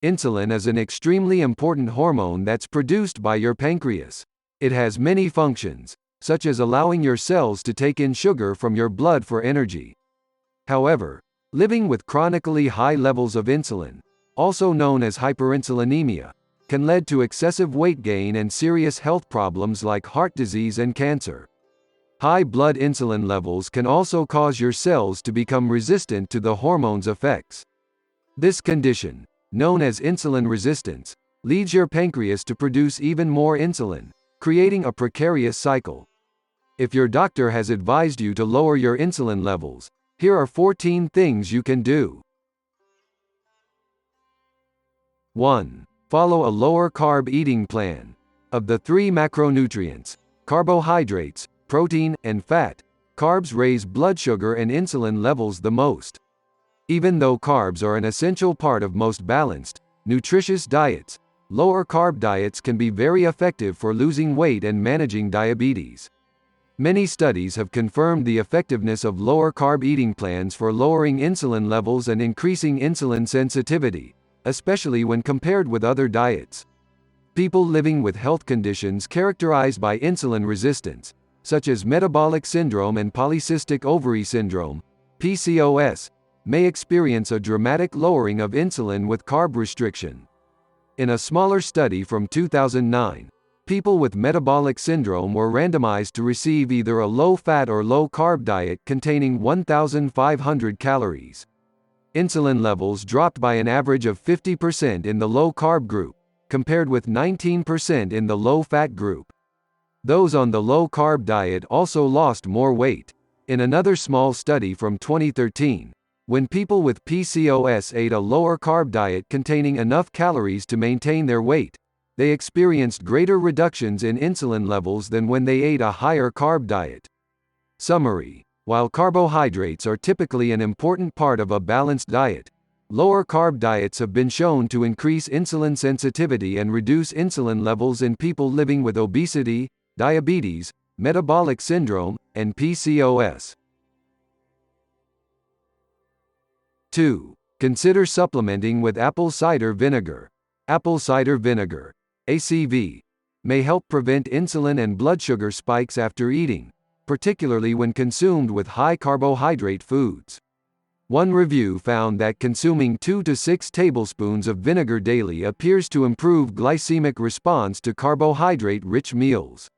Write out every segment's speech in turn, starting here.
Insulin is an extremely important hormone that's produced by your pancreas. It has many functions, such as allowing your cells to take in sugar from your blood for energy. However, living with chronically high levels of insulin, also known as hyperinsulinemia, can lead to excessive weight gain and serious health problems like heart disease and cancer. High blood insulin levels can also cause your cells to become resistant to the hormone's effects. This condition, known as insulin resistance, leads your pancreas to produce even more insulin, creating a precarious cycle. If your doctor has advised you to lower your insulin levels, here are 14 things you can do. 1. Follow a lower carb eating plan. Of the three macronutrients, carbohydrates, protein, and fat, carbs raise blood sugar and insulin levels the most. Even though carbs are an essential part of most balanced, nutritious diets, lower carb diets can be very effective for losing weight and managing diabetes. Many studies have confirmed the effectiveness of lower carb eating plans for lowering insulin levels and increasing insulin sensitivity, especially when compared with other diets. People living with health conditions characterized by insulin resistance, such as metabolic syndrome and polycystic ovary syndrome, PCOS, may experience a dramatic lowering of insulin with carb restriction. In a smaller study from 2009, people with metabolic syndrome were randomized to receive either a low-fat or low-carb diet containing 1,500 calories. Insulin levels dropped by an average of 50% in the low-carb group, compared with 19% in the low-fat group. Those on the low-carb diet also lost more weight. In another small study from 2013, when people with PCOS ate a lower carb diet containing enough calories to maintain their weight, they experienced greater reductions in insulin levels than when they ate a higher carb diet. Summary: while carbohydrates are typically an important part of a balanced diet, lower carb diets have been shown to increase insulin sensitivity and reduce insulin levels in people living with obesity, diabetes, metabolic syndrome, and PCOS. 2. Consider supplementing with apple cider vinegar. Apple cider vinegar, ACV, may help prevent insulin and blood sugar spikes after eating, particularly when consumed with high carbohydrate foods. One review found that consuming 2 to 6 tablespoons of vinegar daily appears to improve glycemic response to carbohydrate-rich meals.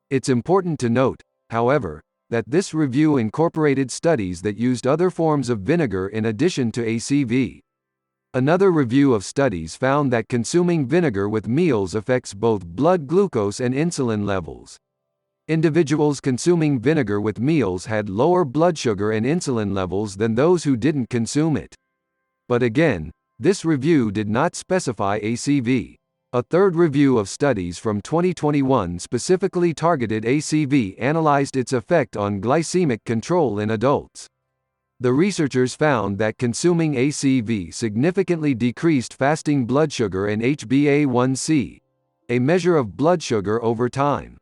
It's important to note, however, that this review incorporated studies that used other forms of vinegar in addition to ACV. Another review of studies found that consuming vinegar with meals affects both blood glucose and insulin levels. Individuals consuming vinegar with meals had lower blood sugar and insulin levels than those who didn't consume it. But again, this review did not specify ACV. A third review of studies from 2021 specifically targeted ACV analyzed its effect on glycemic control in adults. The researchers found that consuming ACV significantly decreased fasting blood sugar and HbA1c, a measure of blood sugar over time.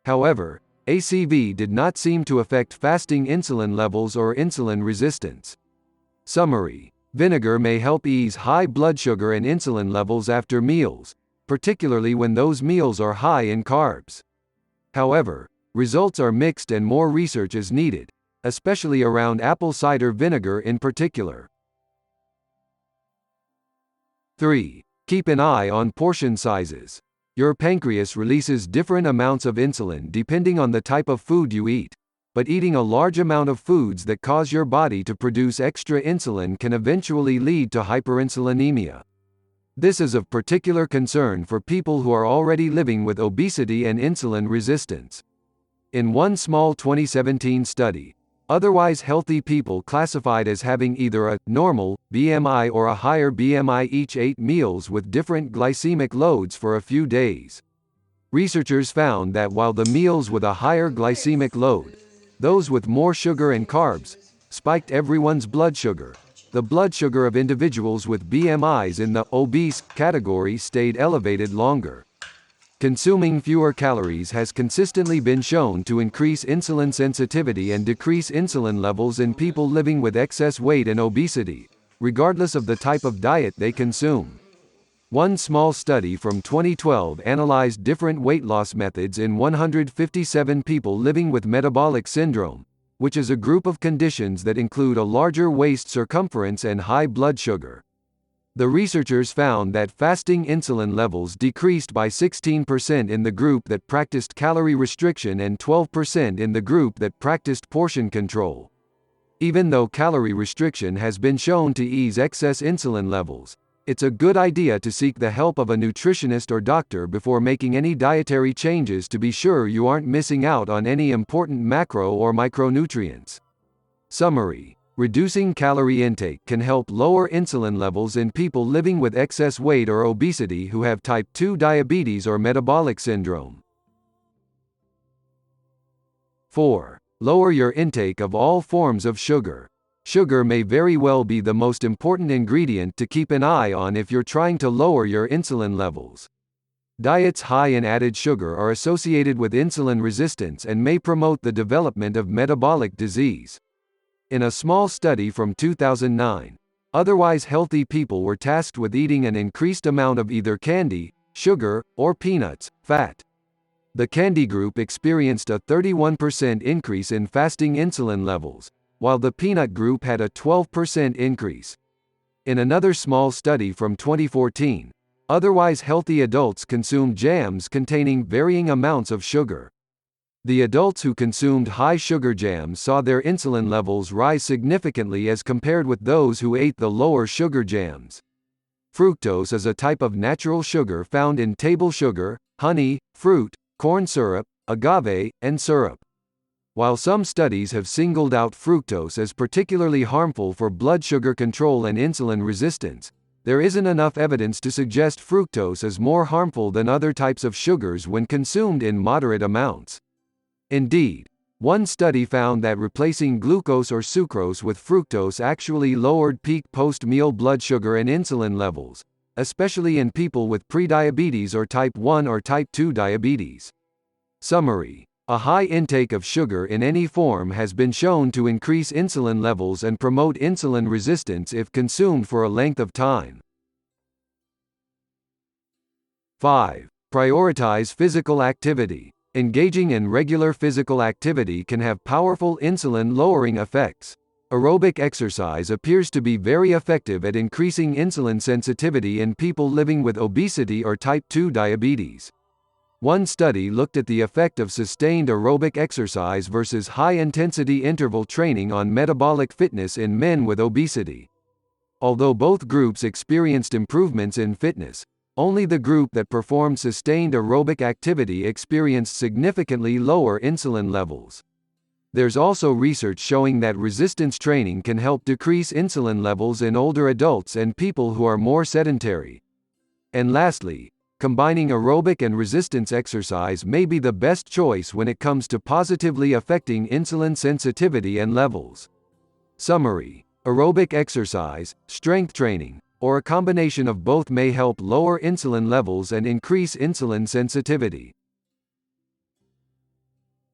However, ACV did not seem to affect fasting insulin levels or insulin resistance. Summary: vinegar may help ease high blood sugar and insulin levels after meals, particularly when those meals are high in carbs. However, results are mixed and more research is needed, especially around apple cider vinegar in particular. 3. Keep an eye on portion sizes. Your pancreas releases different amounts of insulin depending on the type of food you eat, but eating a large amount of foods that cause your body to produce extra insulin can eventually lead to hyperinsulinemia. This is of particular concern for people who are already living with obesity and insulin resistance. In one small 2017 study, otherwise healthy people classified as having either a normal BMI or a higher BMI each ate meals with different glycemic loads for a few days. Researchers found that while the meals with a higher glycemic load, those with more sugar and carbs, spiked everyone's blood sugar, the blood sugar of individuals with BMIs in the obese category stayed elevated longer. Consuming fewer calories has consistently been shown to increase insulin sensitivity and decrease insulin levels in people living with excess weight and obesity, regardless of the type of diet they consume. One small study from 2012 analyzed different weight loss methods in 157 people living with metabolic syndrome, which is a group of conditions that include a larger waist circumference and high blood sugar. The researchers found that fasting insulin levels decreased by 16% in the group that practiced calorie restriction and 12% in the group that practiced portion control. Even though calorie restriction has been shown to ease excess insulin levels, it's a good idea to seek the help of a nutritionist or doctor before making any dietary changes to be sure you aren't missing out on any important macro or micronutrients. Summary: reducing calorie intake can help lower insulin levels in people living with excess weight or obesity who have type 2 diabetes or metabolic syndrome. 4. Lower your intake of all forms of sugar. Sugar may very well be the most important ingredient to keep an eye on if you're trying to lower your insulin levels. Diets high in added sugar are associated with insulin resistance and may promote the development of metabolic disease. In a small study from 2009, otherwise healthy people were tasked with eating an increased amount of either candy, sugar, or peanuts, fat. The candy group experienced a 31% increase in fasting insulin levels, while the peanut group had a 12% increase. In another small study from 2014, otherwise healthy adults consumed jams containing varying amounts of sugar. The adults who consumed high-sugar jams saw their insulin levels rise significantly as compared with those who ate the lower sugar jams. Fructose is a type of natural sugar found in table sugar, honey, fruit, corn syrup, agave, and syrup. While some studies have singled out fructose as particularly harmful for blood sugar control and insulin resistance, there isn't enough evidence to suggest fructose is more harmful than other types of sugars when consumed in moderate amounts. Indeed, one study found that replacing glucose or sucrose with fructose actually lowered peak post-meal blood sugar and insulin levels, especially in people with prediabetes or type 1 or type 2 diabetes. Summary: a high intake of sugar in any form has been shown to increase insulin levels and promote insulin resistance if consumed for a length of time. 5. Prioritize physical activity. Engaging in regular physical activity can have powerful insulin-lowering effects. Aerobic exercise appears to be very effective at increasing insulin sensitivity in people living with obesity or type 2 diabetes. One study looked at the effect of sustained aerobic exercise versus high-intensity interval training on metabolic fitness in men with obesity. Although both groups experienced improvements in fitness, only the group that performed sustained aerobic activity experienced significantly lower insulin levels. There's also research showing that resistance training can help decrease insulin levels in older adults and people who are more sedentary. And lastly, combining aerobic and resistance exercise may be the best choice when it comes to positively affecting insulin sensitivity and levels. Summary: aerobic exercise, strength training, or a combination of both may help lower insulin levels and increase insulin sensitivity.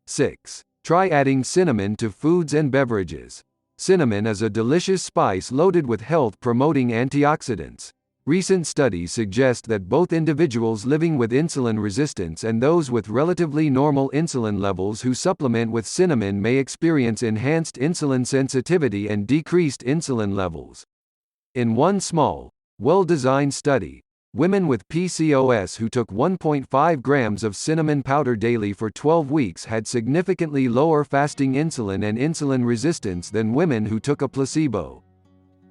6. Try adding cinnamon to foods and beverages. Cinnamon is a delicious spice loaded with health-promoting antioxidants. Recent studies suggest that both individuals living with insulin resistance and those with relatively normal insulin levels who supplement with cinnamon may experience enhanced insulin sensitivity and decreased insulin levels. In one small, well-designed study, women with PCOS who took 1.5 grams of cinnamon powder daily for 12 weeks had significantly lower fasting insulin and insulin resistance than women who took a placebo.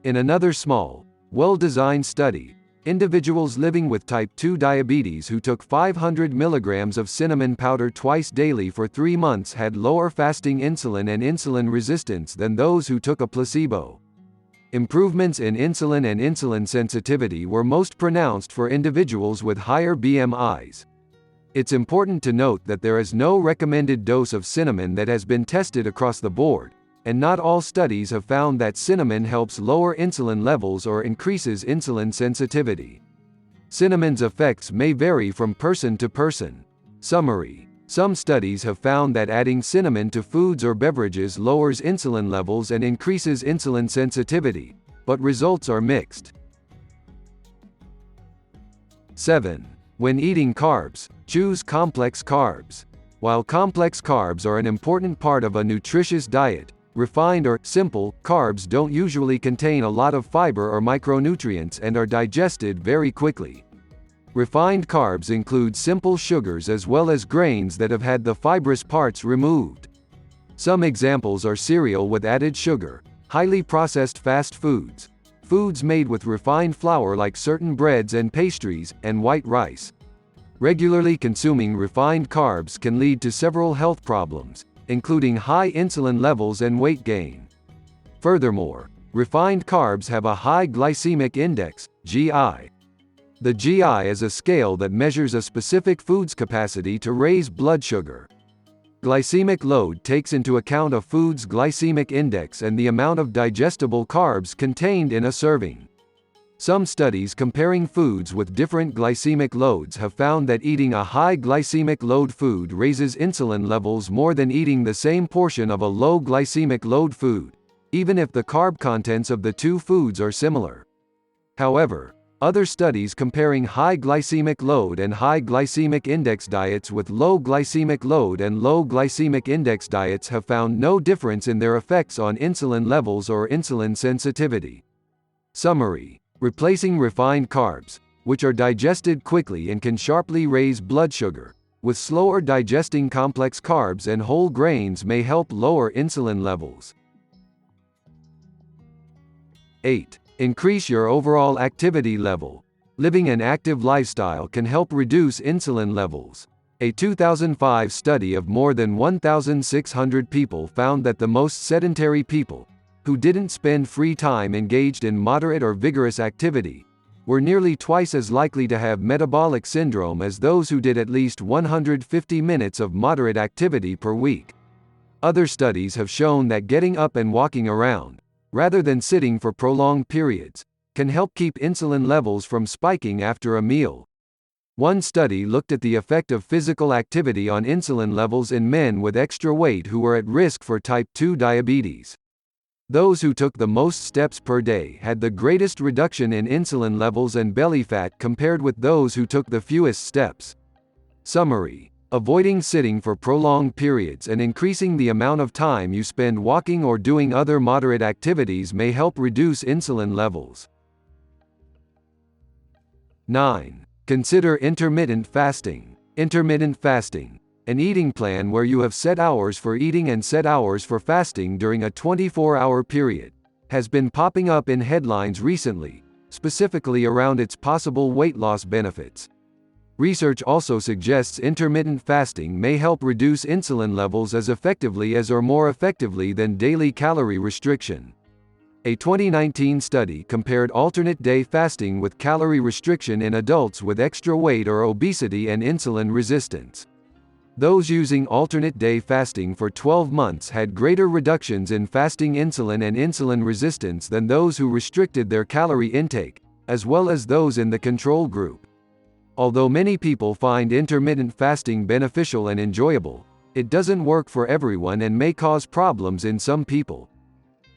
In another small, well-designed study, individuals living with type 2 diabetes who took 500 milligrams of cinnamon powder twice daily for 3 months had lower fasting insulin and insulin resistance than those who took a placebo. Improvements in insulin and insulin sensitivity were most pronounced for individuals with higher BMIs. It's important to note that there is no recommended dose of cinnamon that has been tested across the board, and not all studies have found that cinnamon helps lower insulin levels or increases insulin sensitivity. Cinnamon's effects may vary from person to person. Summary: some studies have found that adding cinnamon to foods or beverages lowers insulin levels and increases insulin sensitivity, but results are mixed. 7. When eating carbs, choose complex carbs. While complex carbs are an important part of a nutritious diet, refined or simple carbs don't usually contain a lot of fiber or micronutrients and are digested very quickly. Refined carbs include simple sugars as well as grains that have had the fibrous parts removed. Some examples are cereal with added sugar, highly processed fast foods, foods made with refined flour like certain breads and pastries, and white rice. Regularly consuming refined carbs can lead to several health problems, including high insulin levels and weight gain. Furthermore, refined carbs have a high glycemic index, GI. The GI is a scale that measures a specific food's capacity to raise blood sugar. Glycemic load takes into account a food's glycemic index and the amount of digestible carbs contained in a serving. Some studies comparing foods with different glycemic loads have found that eating a high glycemic load food raises insulin levels more than eating the same portion of a low glycemic load food, even if the carb contents of the two foods are similar. However, other studies comparing high glycemic load and high glycemic index diets with low glycemic load and low glycemic index diets have found no difference in their effects on insulin levels or insulin sensitivity. Summary: replacing refined carbs, which are digested quickly and can sharply raise blood sugar, with slower digesting complex carbs and whole grains may help lower insulin levels. 8. Increase your overall activity level. Living an active lifestyle can help reduce insulin levels. A 2005 study of more than 1,600 people found that the most sedentary people, who didn't spend free time engaged in moderate or vigorous activity, were nearly twice as likely to have metabolic syndrome as those who did at least 150 minutes of moderate activity per week. Other studies have shown that getting up and walking around, rather than sitting for prolonged periods, can help keep insulin levels from spiking after a meal. One study looked at the effect of physical activity on insulin levels in men with extra weight who were at risk for type 2 diabetes. Those who took the most steps per day had the greatest reduction in insulin levels and belly fat compared with those who took the fewest steps. Summary: avoiding sitting for prolonged periods and increasing the amount of time you spend walking or doing other moderate activities may help reduce insulin levels. 9. Consider intermittent fasting. Intermittent fasting, an eating plan where you have set hours for eating and set hours for fasting during a 24-hour period, has been popping up in headlines recently, specifically around its possible weight loss benefits. Research also suggests intermittent fasting may help reduce insulin levels as effectively as or more effectively than daily calorie restriction. A 2019 study compared alternate day fasting with calorie restriction in adults with extra weight or obesity and insulin resistance. Those using alternate day fasting for 12 months had greater reductions in fasting insulin and insulin resistance than those who restricted their calorie intake, as well as those in the control group. Although many people find intermittent fasting beneficial and enjoyable, it doesn't work for everyone and may cause problems in some people.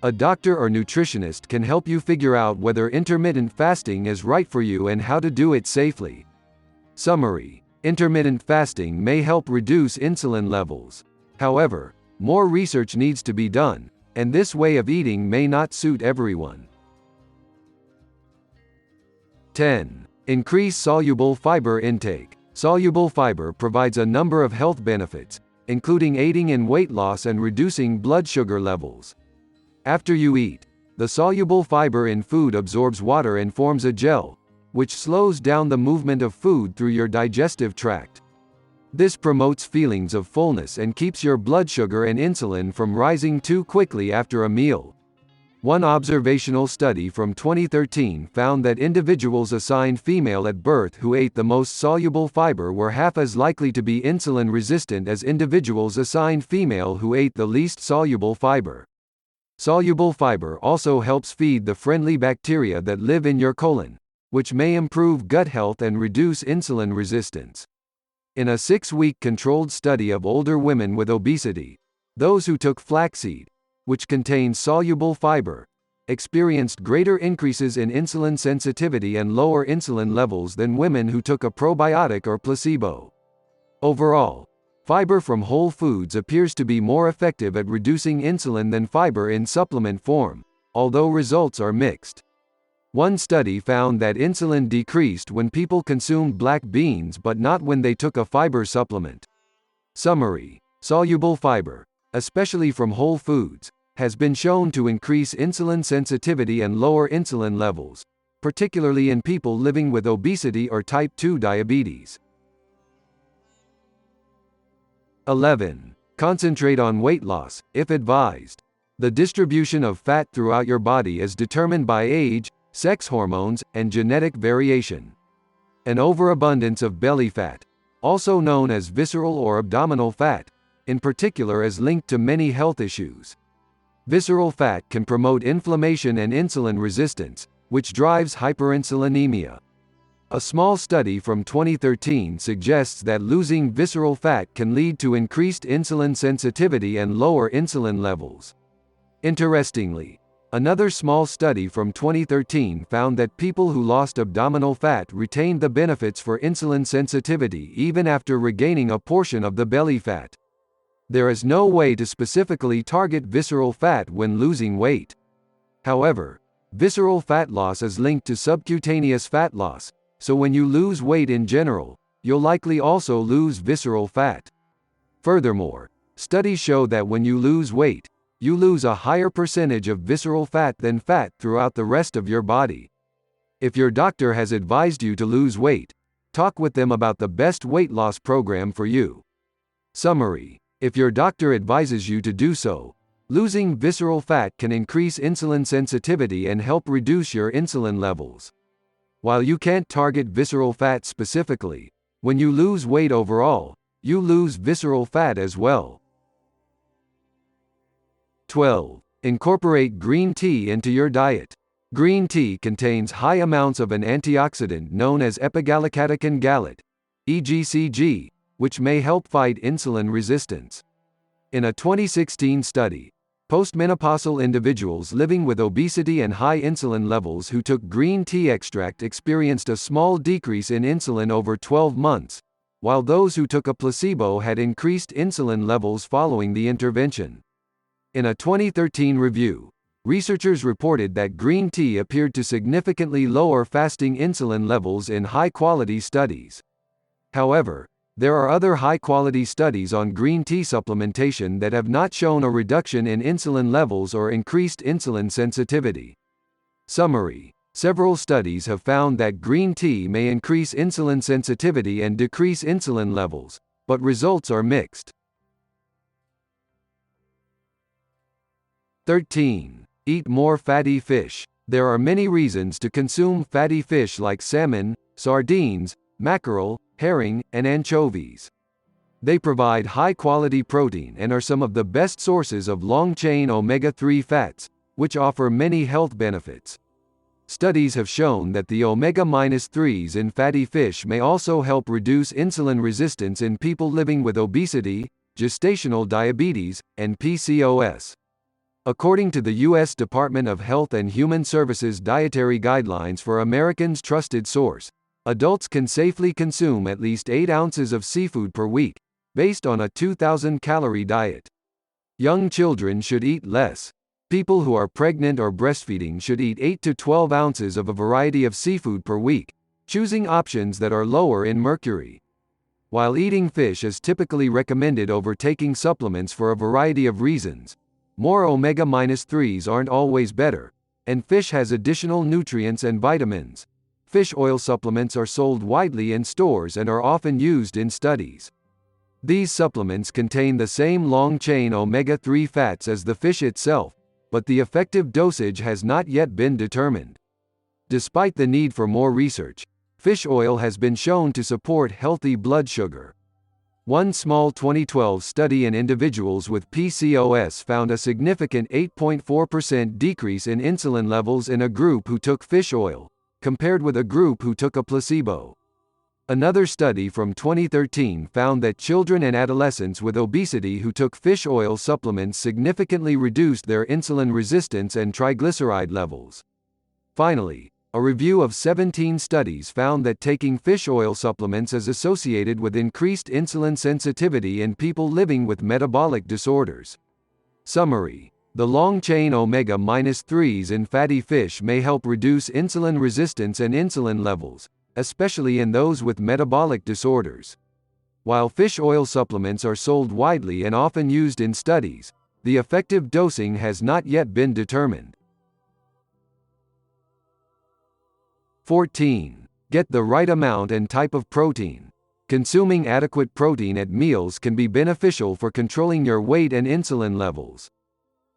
A doctor or nutritionist can help you figure out whether intermittent fasting is right for you and how to do it safely. Summary: intermittent fasting may help reduce insulin levels. However, more research needs to be done, and this way of eating may not suit everyone. 10. Increase soluble fiber intake. Soluble fiber provides a number of health benefits, including aiding in weight loss and reducing blood sugar levels. After you eat, the soluble fiber in food absorbs water and forms a gel, which slows down the movement of food through your digestive tract. This promotes feelings of fullness and keeps your blood sugar and insulin from rising too quickly after a meal. One observational study from 2013 found that individuals assigned female at birth who ate the most soluble fiber were half as likely to be insulin resistant as individuals assigned female who ate the least soluble fiber. Soluble fiber also helps feed the friendly bacteria that live in your colon, which may improve gut health and reduce insulin resistance. In a 6-week controlled study of older women with obesity, those who took flaxseed, which contains soluble fiber, experienced greater increases in insulin sensitivity and lower insulin levels than women who took a probiotic or placebo. Overall, fiber from whole foods appears to be more effective at reducing insulin than fiber in supplement form, although results are mixed. One study found that insulin decreased when people consumed black beans but not when they took a fiber supplement. Summary: soluble fiber, especially from whole foods, has been shown to increase insulin sensitivity and lower insulin levels, particularly in people living with obesity or type 2 diabetes. 11. Concentrate on weight loss, if advised. The distribution of fat throughout your body is determined by age, sex hormones, and genetic variation. An overabundance of belly fat, also known as visceral or abdominal fat, in particular is linked to many health issues. Visceral fat can promote inflammation and insulin resistance, which drives hyperinsulinemia. A small study from 2013 suggests that losing visceral fat can lead to increased insulin sensitivity and lower insulin levels. Interestingly, another small study from 2013 found that people who lost abdominal fat retained the benefits for insulin sensitivity even after regaining a portion of the belly fat. There is no way to specifically target visceral fat when losing weight. However, visceral fat loss is linked to subcutaneous fat loss, so when you lose weight in general, you'll likely also lose visceral fat. Furthermore, studies show that when you lose weight, you lose a higher percentage of visceral fat than fat throughout the rest of your body. If your doctor has advised you to lose weight, talk with them about the best weight loss program for you. Summary: if your doctor advises you to do so, losing visceral fat can increase insulin sensitivity and help reduce your insulin levels. While you can't target visceral fat specifically, when you lose weight overall, you lose visceral fat as well. 12. Incorporate green tea into your diet. Green tea contains high amounts of an antioxidant known as epigallocatechin gallate, EGCG, which may help fight insulin resistance. In a 2016 study, postmenopausal individuals living with obesity and high insulin levels who took green tea extract experienced a small decrease in insulin over 12 months, while those who took a placebo had increased insulin levels following the intervention. In a 2013 review, researchers reported that green tea appeared to significantly lower fasting insulin levels in high-quality studies. However, there are other high-quality studies on green tea supplementation that have not shown a reduction in insulin levels or increased insulin sensitivity. Summary: several studies have found that green tea may increase insulin sensitivity and decrease insulin levels, but results are mixed. 13. Eat more fatty fish. There are many reasons to consume fatty fish like salmon, sardines, mackerel, herring, and anchovies. They provide high-quality protein and are some of the best sources of long-chain omega-3 fats, which offer many health benefits. Studies have shown that the omega-3s in fatty fish may also help reduce insulin resistance in people living with obesity, gestational diabetes, and PCOS. According to the U.S. Department of Health and Human Services Dietary Guidelines for Americans' trusted source, adults can safely consume at least 8 ounces of seafood per week, based on a 2,000-calorie diet. Young children should eat less. People who are pregnant or breastfeeding should eat 8 to 12 ounces of a variety of seafood per week, choosing options that are lower in mercury. While eating fish is typically recommended over taking supplements for a variety of reasons, more omega-3s aren't always better, and fish has additional nutrients and vitamins. Fish oil supplements are sold widely in stores and are often used in studies. These supplements contain the same long-chain omega-3 fats as the fish itself, but the effective dosage has not yet been determined. Despite the need for more research, fish oil has been shown to support healthy blood sugar. One small 2012 study in individuals with PCOS found a significant 8.4% decrease in insulin levels in a group who took fish oil, compared with a group who took a placebo. Another study from 2013 found that children and adolescents with obesity who took fish oil supplements significantly reduced their insulin resistance and triglyceride levels. Finally, a review of 17 studies found that taking fish oil supplements is associated with increased insulin sensitivity in people living with metabolic disorders. Summary: the long-chain omega-3s in fatty fish may help reduce insulin resistance and insulin levels, especially in those with metabolic disorders. While fish oil supplements are sold widely and often used in studies, the effective dosing has not yet been determined. 14. Get the right amount and type of protein. Consuming adequate protein at meals can be beneficial for controlling your weight and insulin levels.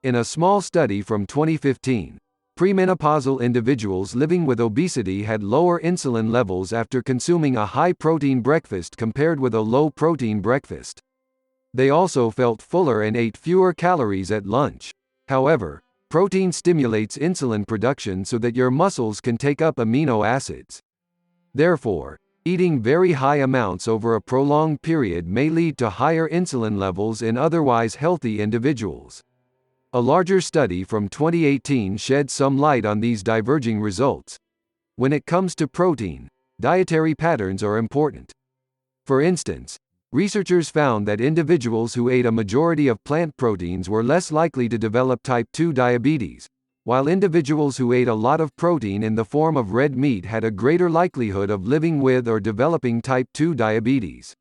In a small study from 2015, premenopausal individuals living with obesity had lower insulin levels after consuming a high-protein breakfast compared with a low-protein breakfast. They also felt fuller and ate fewer calories at lunch. However, protein stimulates insulin production so that your muscles can take up amino acids. Therefore, eating very high amounts over a prolonged period may lead to higher insulin levels in otherwise healthy individuals. A larger study from 2018 shed some light on these diverging results. When it comes to protein, dietary patterns are important. For instance, researchers found that individuals who ate a majority of plant proteins were less likely to develop type 2 diabetes, while individuals who ate a lot of protein in the form of red meat had a greater likelihood of living with or developing type 2 diabetes.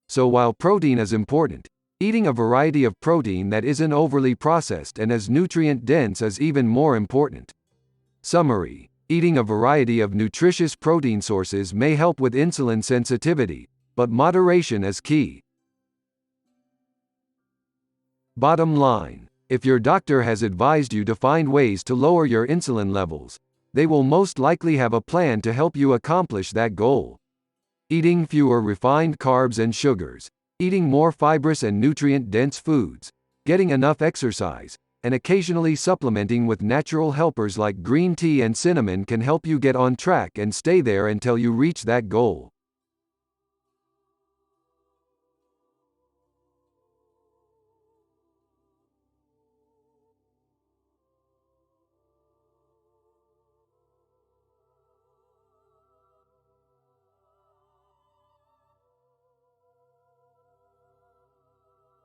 So while protein is important, eating a variety of protein that isn't overly processed and is nutrient-dense is even more important. Summary: eating a variety of nutritious protein sources may help with insulin sensitivity, but moderation is key. Bottom line: if your doctor has advised you to find ways to lower your insulin levels, they will most likely have a plan to help you accomplish that goal. Eating fewer refined carbs and sugars, eating more fibrous and nutrient-dense foods, getting enough exercise, and occasionally supplementing with natural helpers like green tea and cinnamon can help you get on track and stay there until you reach that goal.